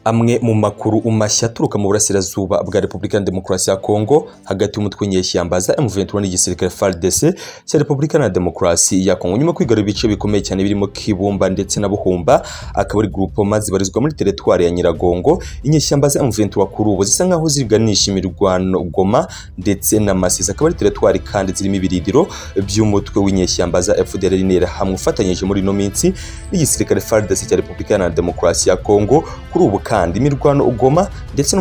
Amwe mu makuru umashya aturuka mu burasirazuba bwa Repubulika ya Demokarasi ya Kongo hagati y'umutwe w'inyeshyamba za M23 n'igisirikare FARDC cya Repubulika ya Demokarasi ya Kongo nyuma kwigarura ibice bikomeye cyane birimo Kibumba ndetse na Buhumba akaba ari groupe mazi barizwa muri territoire ya Nyiragongo. Inyeshyamba za M23 kuri ubu zisa nkaho ziganisha imirwano Goma ndetse na Masisi akaba ari territoire kandi zirimo ibiridiro by'umutwe w'inyeshyamba za FDLR hamwe ufatanyije muri no minsi n'igisirikare FARDC cya Repubulika ya Demokarasi ya Kongo. Kuri ubu kandi imirwano Goma ndetse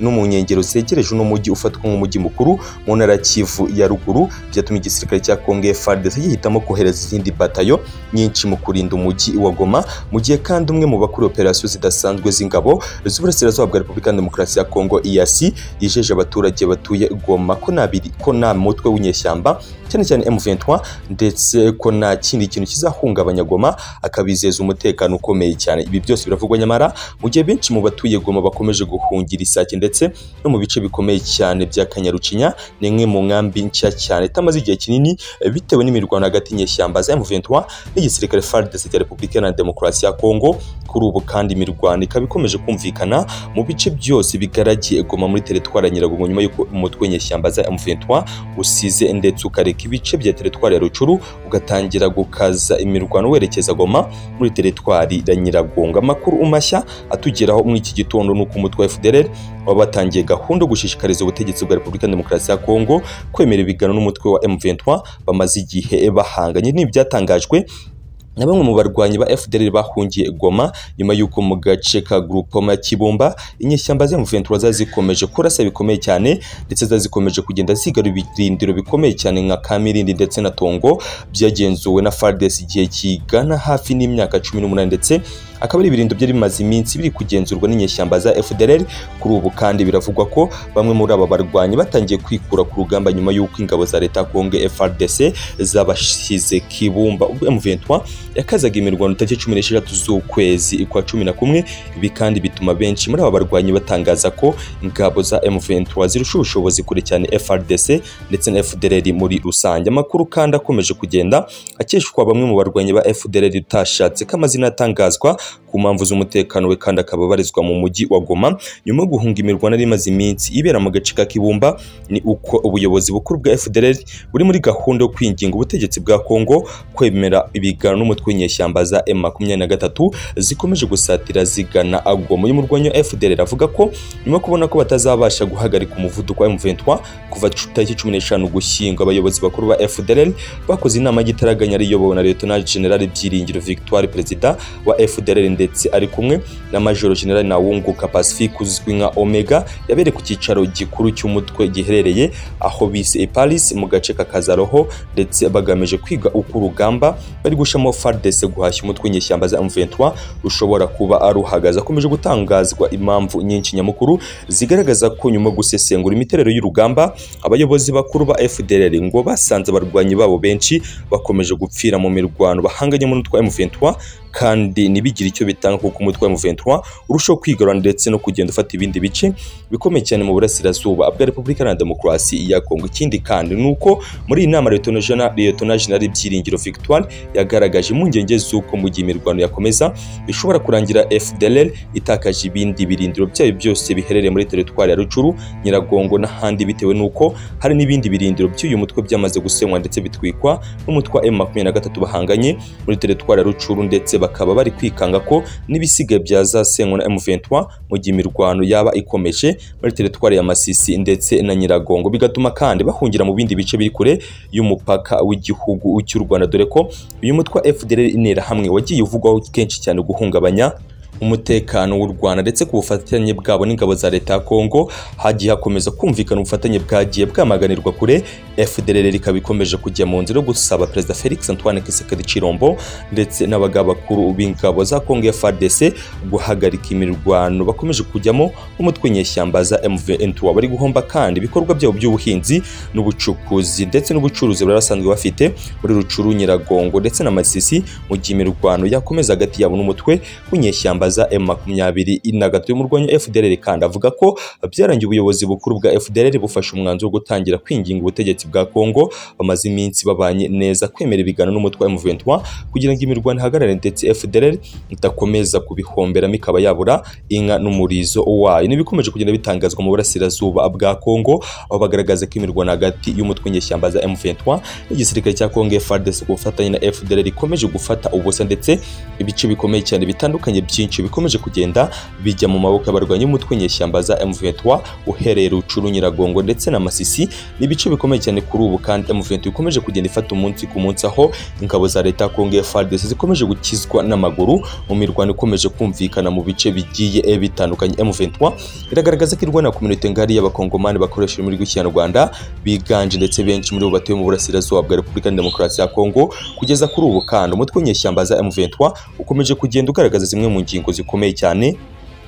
no mu nkengero zegereje no mujyi ufatwa nk'umujyi mukuru mu ntara Kivu ya ruguru byatumye igisirikare cya Kongo FARDC gihitamo kohereza izindi batayo nyinshi mu kurinda umujyi wa Goma mu gihe kandi umwe mu bakuru operation zidasanzwe z'ingabo z'uburasirazuba bwa Repubulika ya Demokarasi ya Kongo EAC yijeje abaturage batuye Goma ko nta mutwe w'inyeshyamba cyane cyane M23 ndetse ko nta kindi kintu kizahungabanya Goma akabizeza umutekano ukomeye cyane. Ibi byose biravugwa nyamara mu gihe benshi mu batuye Goma bakomeje guhungira Isake ndetse no mu bice bikomeye cyane bya Kanyarucinya n'imwe mu nkambi nshya cyane tamaze igihe kinini bitewe n'imirwano hagati y'inyeshyamba za M23 n'igisirikare FARDC cya Repubulika ya Demokarasi ya Kongo. Kuri ubu kandi imirwano ikaba ikomeje kumvikana mu bice byose bigaragiye Goma muri territoire ya Nyiragongo nyuma y'uko umutwe w'inyeshyamba za M23 usize ndetse ukareka ibice bya territoire ya Rucuru ugatangira gukaza imirwano werekeza Goma muri territoire ya Nyiragongo. Amakuru umashya atugeraho muri iki gitondo nuko umutwe wa FDLR wabatangiye gahunda gushishikariza ubutegetsi bwa Repubulika ya Demokarasi ya Kongo kwemera ibiganiro n'umutwe wa M23 bamaze igihe bahanganye. N'ibyatangajwe na bamwe mu barwanyi ba FDLR bahungiye Goma nyuma y'uko mu gace ka groupe Kibumba inyeshyamba za M23 zazikomeje kurasa bikomeye cyane ndetse zazikomeje kugenda zigarura ibirindiro bikomeye cyane nka Kamirindi ndetse na Tongo byagenzuwe na FARDC igihe kigana hafi n'imyaka 18 ndetse akaba ari ibirindo byari bimaze iminsi biri kugenzurwa n'inyeshyamba za FDLR. Kuri ubu kandi biravugwa ko bamwe muri aba barwanyi batangiye kwikura ku rugamba nyuma y'uko ingabo za leta Kongo FARDC zabashize Kibumba. Ubwo M23 yakazaga imirwano tariki 16 z'ukwezi kwa 11. Ibi kandi bituma benshi muri aba barwanyi batangaza ko ingabo za M23 zirusha ubushobozi kure cyane FARDC ndetse na FDLR muri rusange. Amakuru kandi akomeje kugenda akeshwa bamwe mu barwanyi ba FDLR utashatse kamazina atangazwa ku mpamvu z'umutekano we kandi akaba barizwa mu mujyi wa Goma nyuma yo guhunga imirwano ari maze iminsi ibera mu gace ka Kibumba. Ni uko ubuyobozi bukuru bwa FDLR buri muri gahunda yo kwinginga ubutegetsi bwa Kongo kwemera ibiganiro n'umutwe w'inyeshyamba za M23 zikomeje gusatira zigana Goma. Uyu murwanyi wa FDLR avuga ko nyuma kubona ko batazabasha guhagarika umuvuduko wa M23 kuva tariki 15 Ugushyingo abayobozi bakuru ba FDLR bakoze inama y'igitaraganya riyobowe na Lieutenant General Byiringiro Victoire Perezida wa FDLR ndetse ari kumwe na Major General Nawunguka Pacifique uzwi nka Omega yabere ku cyicaro gikuru cy'umutwe giherereye aho bise Paris mu gace ka Kazaroho ndetse bagamije kwiga uko urugamba bari gushamo FARDC guhashya umutwe w'inyeshyamba za M23 ushobora kuba aruhagaza. Akomeje gutangazwa impamvu nyinshi nyamukuru zigaragaza ko nyuma gusesengura imiterero y'urugamba abayobozi bakuru ba FDLR ngo basanze abarwanyi babo benshi bakomeje gupfira mu mirwano bahanganye mu n'utwa M23 kandi nibigira icyo bitanga kuko umutwe wa M23 urushaho kwigarura ndetse no kugenda ufata ibindi bice bikomeye cyane mu burasirazuba bwa Repubulika ya Demokarasi ya Kongo. Ikindi kandi nuko muri iyi nama Lieutenant General Byiringiro Victoire yagaragaje impungenge z'uko mu gihe imirwano yakomeza bishobora kurangira FDLR itakaje ibindi birindiro byayo byose biherereye muri territoire ya Rucuru, Nyiragongo n'ahandi bitewe nuko hari n'ibindi birindiro by'uyu mutwe byamaze gusenywa ndetse bitwikwa n'umutwe wa M23 bahanganye muri territoire ya Rucuru ndetse bakaba bari kwikanga ko n'ibisigaye byazasenywa na M23 mu gihe imirwano yaba ikomeje muri territoire ya Masisi ndetse na Nyiragongo, bigatuma kandi bahungira mu bindi bice biri kure y'umupaka w'igihugu cy'u Rwanda, dore ko uyu mutwe wa FDLR inera hamwe wagiye uvugwaho kenshi cyane guhungabanya umutekano w'u Rwanda ndetse ku bufatanye bwabo n'ingabo za leta ya Kongo hagiye hakomeza kumvikana ubufatanye bwagiye bwamaganirwa kure. FDLR ikabikomeje kujya mu nzira yo gusaba Perezida Felix Antoine Tshisekedi Tshilombo ndetse n'abagaba bakuru b'ingabo za Kongo FARDC guhagarika imirwano bakomeje kujyamo umutwe w'inyeshyamba za M23 bari guhomba kandi ibikorwa byabo by'ubuhinzi n'ubucukuzi ndetse n'ubucuruzi barasanzwe bafite muri Rucuru, Nyiragongo ndetse na Masisi mu gihe imirwano yakomeza hagati yabo n'umutwe w'inyeshyamba za M23 y'umurwanyi FDLR kandi avuga ko byarangiye ubuyobozi bukuru bwa FDLR bufashe umwanzuro wo gutangira kwinginga ubutegetsi bwa Kongo bamaze iminsi babanye neza kwemera ibiganiro n'umutwe wa M23 kugira ngo imirwano ihagarare ndetse FDLR itakomeza kubihomberamo ikaba yabura inka n'umurizo wayo. Nibikomeje kugenda bitangazwa mu burasirazuba bwa Kongo aho bagaragaza ko imirwano hagati y'umutwe nyeshyamba za M23 n'igisirikare cya Kongo FARDC gufatanya na FDLR ikomeje gufata ubusa ndetse ibice bikomeye cyane bitandukanye byinshi bikomeje kugenda bijya mu maboko y'abarwanyi y'umutwe nyeshyamba za M23 uhereye Rucuru, Nyiragongo ndetse na Masisi. Nibice bikomeye cyane kuri ubu kandi M23 ikomeje kugenda ifata umunsi ku munsi aho ingabo za leta Kongo FARDC zikomeje gukizwa n'amaguru mu mirwano ikomeje kumvikana mu bice bigiye bitandukanye. M23 iragaragaza ko irwana community ngari y'abakongomani bakoresha muri rw'ikinyarwanda biganje ndetse benshi muri bo batuye mu burasirazuba bwa Repubulika Demokarasi ya Kongo. Kugeza kuri ubu kandi umutwe nyeshyamba za M23 ukomeje kugenda ugaragaza zimwe mu ngingo zikomeye cyane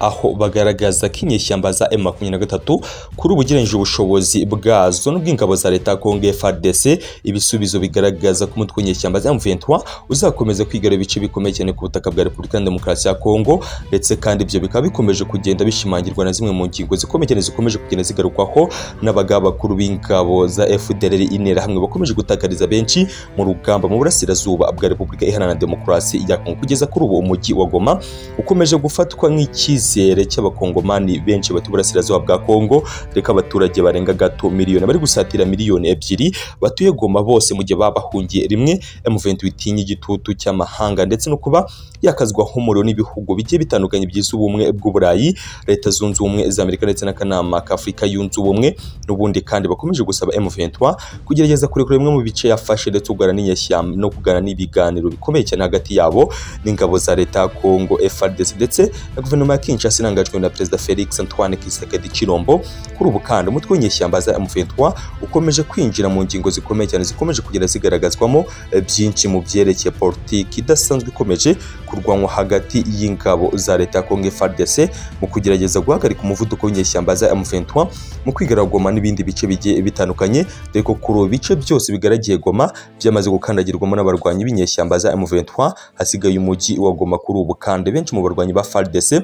aho bagaragaza ko inyeshyamba za M23 kuri ubugereranyije ubushobozi bwazo n'ubw'ingabo za leta Kongo FARDC. Ibisubizo bigaragaza ko umutwe nyeshyamba za M23 uzakomeza kwigarura ibice bikomeye cyane ku butaka bwa Repubulika Demokarasi ya Kongo ndetse kandi ibyo bikaba bikomeje kugenda bishimangirwa na zimwe mu ngingo zikomeye cyane zikomeje kugenda zigarukwaho n'abagaba bakuru b'ingabo za FDLR inera hamwe bakomeje gutakariza benshi mu rugamba mu burasirazuba bwa Repubulika Iharanira Demokarasi ya Kongo. Kugeza kuri ubu umujyi wa Goma ukomeje gufatwa nk'ikizi cy'abakongomani benshi batuye burasirazuba bwa Kongo reka abaturage barenga gato miliyoni bari gusatira miliyoni 2 batuye Goma bose mu gihe babahungiye rimwe. M23 itinya igitutu cy'amahanga ndetse no kuba yakazwaho umuriro n'ibihugu bigiye bitandukanye by'isi ubumwe bw'Uburayi, Leta Zunze Ubumwe za Amerika ndetse n'akanama k'Afrika yunze ubumwe n'ubundi kandi bakomeje gusaba M23 kugerageza kurekura bimwe mu bice yafashe ndetse ugana n'inyeshyamba no kugana n'ibiganiro bikomeye cyane hagati yabo n'ingabo za leta Kongo FARDC ndetse na guverinoma ya Kinshasa inangajwe na Perezida Felix Antoine Tshisekedi Tshilombo. Kuri ubu kandi umutwe w'inyeshyamba za M23 ukomeje kwinjira mu ngingo zikomeye cyane zikomeje kugenda zigaragazwamo byinshi mu byerekeye politiki idasanzwe ikomeje kurwanwa hagati y'ingabo za leta Kongo FARDC mu kugerageza guhagarika umuvuduko w'inyeshyamba za M23 mu kwigarura Goma n'ibindi bice bigiye bitandukanye. Dore ko kuri ubu bice byose bigaragiye Goma byamaze gukandagirwamo n'abarwanyi b'inyeshyamba za M23 hasigaye umujyi wa Goma. Kuri ubu kandi benshi mu barwanyi ba FARDC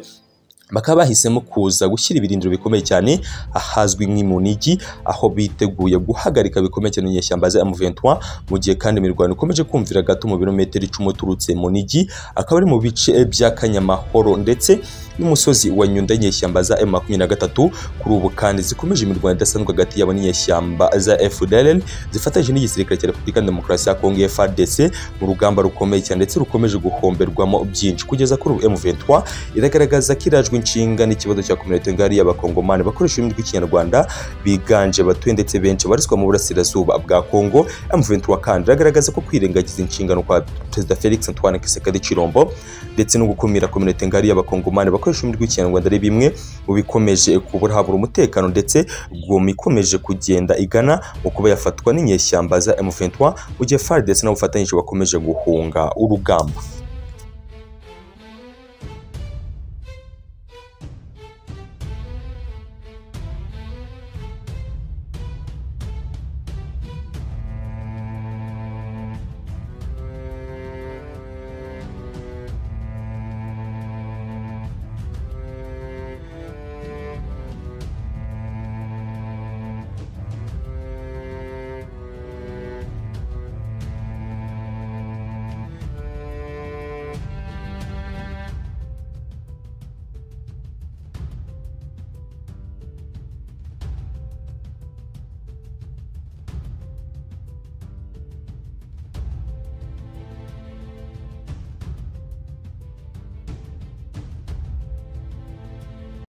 bakaba bahisemo kuza gushyira ibirindiro bikomeye cyane ahazwi nk'imunigi aho biteguye guhagarika bikomeye cyane inyeshyamba za M23 mu gihe kandi imirwano ikomeje kumvira gato mu birometero 10 uturutse munigi akaba ari mu bice bya Kanyamahoro ndetse n'umusozi wa Nyundo inyeshyamba za M23. Kuri ubu kandi zikomeje imirwano idasanzwe hagati y'abo n'inyeshyamba za FDLR zifatanyije n'igisirikare cya Repubulika Demokarasi ya Kongo FARDC mu rugamba rukomeye cyane ndetse rukomeje guhomberwamo byinshi. Kugeza kuri ubu M23 iragaragaza ko irajwe inshinga n'ikibazo cya community ngari y'abakongomani bakoresha ururimi rw'ikinyarwanda biganje batuye ndetse benshi barizwa mu burasirazuba bwa Kongo. M23 kandi iragaragaza ko kwirengagiza inshingano kwa Perezida Felix Antoine Tshisekedi Tshilombo ndetse no gukumira community ngari y'abakongomani bakoresha ururimi rw'ikinyarwanda ari bimwe mu bikomeje kubura umutekano ndetse Goma ikomeje kugenda igana mu kuba yafatwa n'inyeshyamba za M23 mu gihe FARDC n'abafatanyije bakomeje guhunga urugamba.